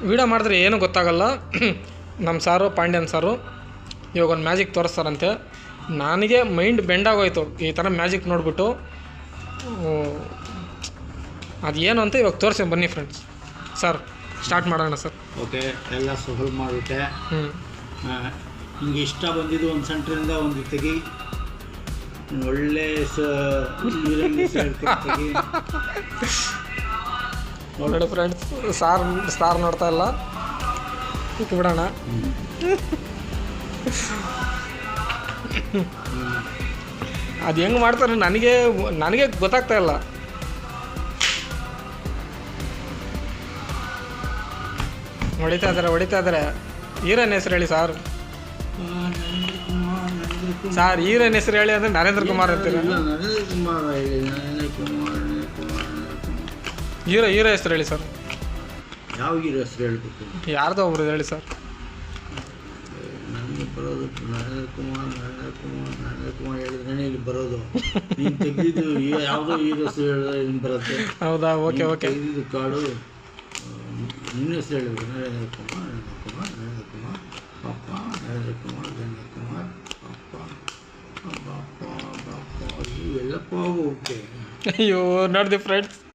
Video ಮಾಡಿದ್ರೆ ಏನೂ ಗೊತ್ತಾಗಲ್ಲ. ನಮ್ಮ ಸಾರು ಪಾಂಡ್ಯನ್ ಸಾರು ಇವಾಗ ಒಂದು ಮ್ಯಾಜಿಕ್ ತೋರಿಸ್ತಾರಂತೆ. ನನಗೆ ಮೈಂಡ್ ಬೆಂಡಾಗೋಯ್ತು ಈ ಥರ ಮ್ಯಾಜಿಕ್ ನೋಡಿಬಿಟ್ಟು. ಅದೇನು ಅಂತ ಇವಾಗ ತೋರಿಸಿ ಬನ್ನಿ ಫ್ರೆಂಡ್ಸ್. ಸರ್ ಸ್ಟಾರ್ಟ್ ಮಾಡೋಣ ಸರ್. ಓಕೆ, ಎಲ್ಲ ಸಫಲ್ ಮಾಡಿಬಿಟ್ಟೆ. ನಿಂಗೆ ಇಷ್ಟ ಬಂದಿದ್ದು ಒಂದು ಸೆಂಟ್ರಿಂದ ಒಂದು ತೆಗಿ, ಒಳ್ಳೆ ತೆಗಿ ನೋಡಿ ಫ್ರೆಂಡ್ಸ್. ಸಾರ್ ನೋಡ್ತಾ ಇಲ್ಲ, ಬಿಡೋಣ. ಅದು ಹೆಂಗೆ ಮಾಡ್ತಾರೆ ನನಗೆ ಗೊತ್ತಾಗ್ತಾ ಇಲ್ಲ. ಹೊಡಿತಾ ಇದ್ದಾರೆ. ಹೀರೋನ್ ಹೆಸರು ಹೇಳಿ ಸಾರ್. ಹೀರೋನ್ ಹೆಸರು ಹೇಳಿ ಅಂದರೆ ನರೇಂದ್ರ ಕುಮಾರ್ ಅಂತೀರ. ಹೀರೋ ಹೆಸರು ಹೇಳಿ ಸರ್. ಯಾವ ಹೀರೋ ಹೆಸರು ಹೇಳ್ಬೇಕು? ಯಾರ್ದೋ ಒಬ್ರು ಹೇಳಿ ಸರ್. ನನಗೆ ಬರೋದು ನರೇಂದ್ರ ಕುಮಾರ್ ಹೇಳಿದ್ರೆ ಇಲ್ಲಿ ಬರೋದು. ನೀನು ತೆಗೆದಿದ್ದು ಯಾವುದೋ ಹೀರೋ ಹೆಸರು ಹೇಳಿದ್ರೆ ಇಲ್ಲಿ ಬರುತ್ತೆ. ಹೌದಾ? ಓಕೆ. ತೆಗೆದಿದ್ದು ಕಾಡು ನಿನ್ನ ಹೆಸರು ಹೇಳಿದ್ರು. ನರೇಂದ್ರ ಕುಮಾರ್ ಪಪ್ಪ, ನರೇಂದ್ರ ಕುಮಾರ್ ಪಪ್ಪ ಇವೆಲ್ಲಪ್ಪ. ಓಕೆ. ಅಯ್ಯೋ ನೋಡಿದೆ ಫ್ರೆಂಡ್ಸ್.